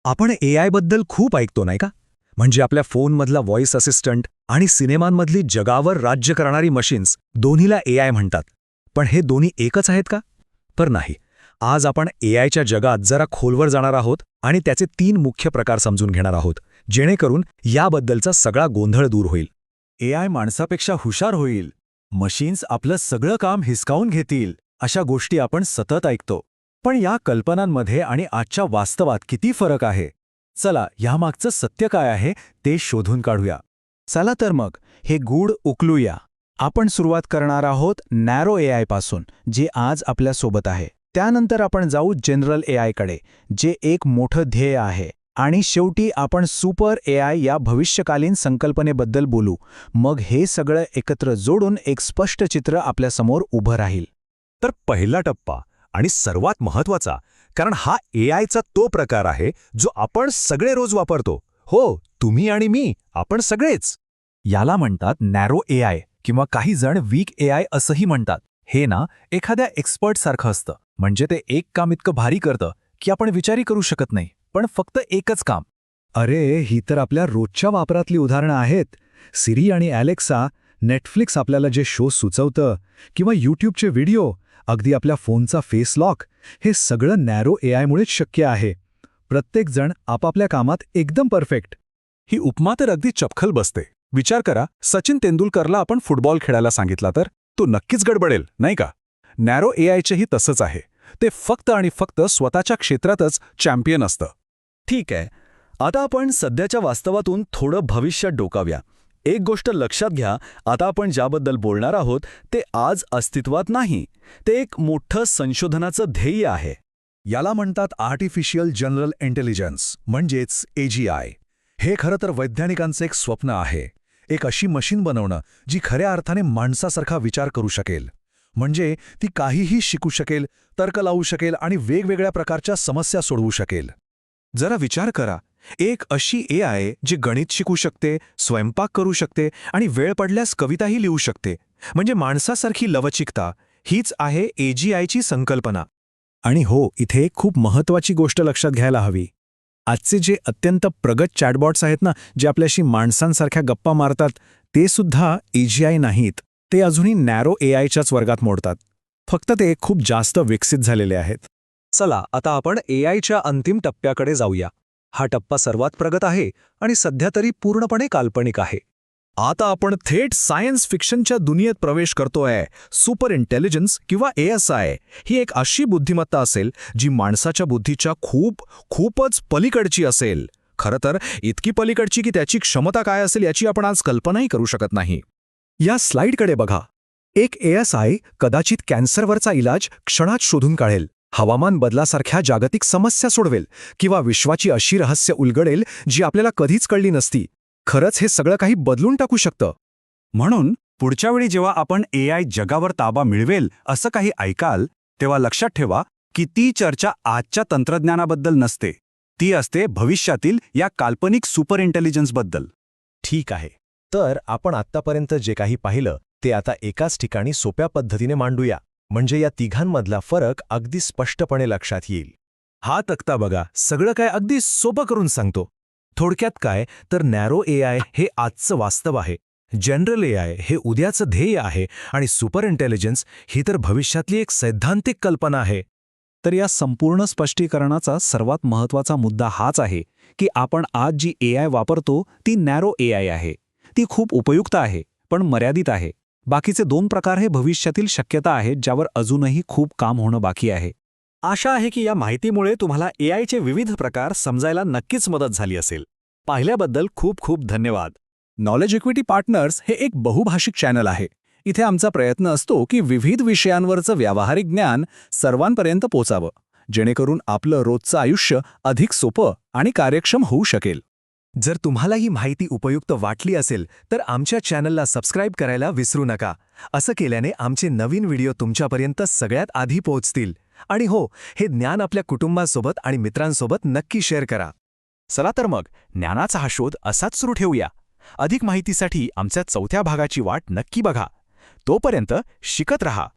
आपण एआय बद्दल खूप ऐकतो नाही का? म्हणजे आपल्या फोनमधला व्हॉइस असिस्टंट आणि सिनेमांमधली जगावर राज्य करणारी मशीन्स दोन्हीला एआय म्हणतात. पण हे दोन्ही एकच आहेत का? तर नाही. आज आपण एआयच्या जगात जरा खोलवर जाणार आहोत आणि त्याचे 3 मुख्य प्रकार समजून घेणार आहोत, जेणेकरून याबद्दलचा सगळा गोंधळ दूर होईल. एआय माणसापेक्षा हुशार होईल, मशीन्स आपलं सगळं काम हिसकावून घेतील, अशा गोष्टी आपण सतत ऐकतो. पण या कल्पनांमध्ये आणि आजच्या वास्तवात किती फरक आहे? चला ह्यामागचं सत्य काय आहे ते शोधून काढूया. चला तर मग हे गूढ उकलूया. आपण सुरुवात करणार आहोत नॅरो एआय पासून, जे आज आपल्यासोबत आहे. त्यानंतर आपण जाऊ जनरल एआयकडे, जे एक मोठं ध्येय आहे. आणि शेवटी आपण सुपर एआय या भविष्यकालीन संकल्पनेबद्दल बोलू. मग हे सगळं एकत्र जोडून एक स्पष्ट चित्र आपल्यासमोर उभं राहील. तर पहिला टप्पा आणि सर्वात महत्त्वाचा, कारण हा एआयचा तो प्रकार आहे जो आपण सगळे रोज वापरतो. हो, तुम्ही आणि मी, आपण सगळेच. याला म्हणतात नॅरो एआय किंवा काही जण वीक एआय असंही म्हणतात. हे ना एखाद्या एक्सपर्टसारखं असतं. म्हणजे ते एक काम इतकं भारी करतं की आपण विचारही करू शकत नाही, पण फक्त एकच काम. अरे, ही तर आपल्या रोजच्या वापरातली उदाहरणं आहेत. सिरी आणि ॲलेक्सा, नेटफ्लिक्स आपल्याला जे शो सुचवतं, किंवा यूट्यूबचे व्हिडिओ, अगदी आपल्या फोनचा फेस लॉक, हे सगळं नॅरो एआयमुळेच शक्य आहे. प्रत्येकजण आपापल्या कामात एकदम परफेक्ट. ही उपमा तर अगदी चपखल बसते. विचार करा, सचिन तेंडुलकरला आपण फुटबॉल खेळायला सांगितला तर तो नक्कीच गडबडेल, नाही का? नॅरो एआयचेही तसंच आहे. ते फक्त आणि फक्त स्वतःच्या क्षेत्रातच चॅम्पियन असतं. ठीक आहे. आता आपण सध्याच्या वास्तवातून थोडं भविष्यात डोकावूया. एक गोष्ट लक्षात घ्या, आता आपण ज्याबद्दल बोलणार आहोत ते आज अस्तित्वात नाही. ते एक मोठं संशोधनाचं ध्येय आहे. याला म्हणतात आर्टिफिशियल जनरल इंटेलिजन्स, म्हणजेच एजीआय. हे खरं तर वैज्ञानिकांचं एक स्वप्न आहे. एक अशी मशीन बनवणं जी खऱ्या अर्थाने माणसासारखा विचार करू शकेल. म्हणजे ती काहीही शिकू शकेल, तर्क लावू शकेल आणि वेगवेगळ्या प्रकारच्या समस्या सोडवू शकेल. जरा विचार करा, एक अशी एआय जी गणित शिकू शकते, स्वयंपाक करू शकते आणि वेळ पडल्यास कविताही लिहू शकते. म्हणजे माणसासारखी लवचिकता, हीच आहे एजीआयची संकल्पना. आणि हो, इथे एक खूप महत्त्वाची गोष्ट लक्षात घ्यायला हवी. आजचे जे अत्यंत प्रगत चॅटबॉट्स आहेत ना, जे आपल्याशी माणसांसारख्या गप्पा मारतात, ते सुद्धा एजीआय नाहीत. ते अजूनही नॅरो एआयच्याच वर्गात मोडतात. फक्त ते खूप जास्त विकसित झालेले आहेत. चला, आता आपण एआयच्या अंतिम टप्प्याकडे जाऊया. हा टप्पा सर्वात प्रगत आहे आणि सध्या तरी पूर्णपणे काल्पनिक आहे. आता आपण थेट सायन्स फिक्शनच्या दुनियेत प्रवेश करतोय. सुपर इंटेलिजन्स किंवा एएसआय ही एक अशी बुद्धिमत्ता असेल जी माणसाच्या बुद्धीच्या खूपच पलीकडची असेल. खरं तर इतकी पलीकडची की त्याची क्षमता काय असेल याची आपण आज कल्पनाही करू शकत नाही. या स्लाइडकडे बघा. एक एएसआय कदाचित कॅन्सरवरचा इलाज क्षणात शोधून काढेल, हवामान बदलासारख्या जागतिक समस्या सोडवेल, किंवा विश्वाची अशी रहस्य उलगडेल जी आपल्याला कधीच कळली नसती. खरंच हे सगळं काही बदलून टाकू शकतं. म्हणून पुढच्या वेळी जेव्हा आपण एआय जगावर ताबा मिळवेल असं काही ऐकाल, तेव्हा लक्षात ठेवा की ती चर्चा आजच्या तंत्रज्ञानाबद्दल नसते. ती असते भविष्यातील या काल्पनिक सुपर इंटेलिजन्सबद्दल. ठीक आहे. तर आपण आत्तापर्यंत जे काही पाहिलं ते आता एकाच ठिकाणी सोप्या पद्धतीने मांडूया, म्हणजे या तिघांमधला फरक अगदी स्पष्टपणे लक्षात येईल. हा तक्ता बघा, सगळं काय अगदी सोपं करून सांगतो. थोडक्यात काय तर नॅरो एआय हे आजचं वास्तव आहे, जनरल एआय हे उद्याचं ध्येय आहे आणि सुपर इंटेलिजन्स ही तर भविष्यातली एक सैद्धांतिक कल्पना आहे. तर या संपूर्ण स्पष्टीकरणाचा सर्वात महत्त्वाचा मुद्दा हाच आहे की आपण आज जी एआय वापरतो ती नॅरो एआय आहे. ती खूप उपयुक्त आहे, पण मर्यादित आहे. बाकीचे 2 प्रकार हे भविष्यातील शक्यता आहेत ज्यावर अजूनही खूप काम होणं बाकी आहे. आशा आहे की या माहितीमुळे तुम्हाला एआयचे विविध प्रकार समजायला नक्कीच मदत झाली असेल. पाहिल्याबद्दल खूप खूप धन्यवाद. नॉलेज इक्विटी पार्टनर्स हे एक बहुभाषिक चॅनल आहे. इथे आमचा प्रयत्न असतो की विविध विषयांवरचं व्यावहारिक ज्ञान सर्वांपर्यंत पोचावं, जेणेकरून आपलं रोजचं आयुष्य अधिक सोपं आणि कार्यक्षम होऊ शकेल. जर तुम्हाला ही माहिती उपयुक्त वाटली असेल तर आमच्या चॅनलला सबस्क्राईब करायला विसरू नका. असं केल्याने आमचे नवीन व्हिडिओ तुमच्यापर्यंत सगळ्यात आधी पोहोचतील. आणि हो, हे ज्ञान आपल्या कुटुंबासोबत आणि मित्रांसोबत नक्की शेअर करा. चला तर मग ज्ञानाचा हा शोध असाच सुरू ठेवूया. अधिक माहितीसाठी आमच्या 4थ्या भागाची वाट नक्की बघा. तोपर्यंत शिकत रहा.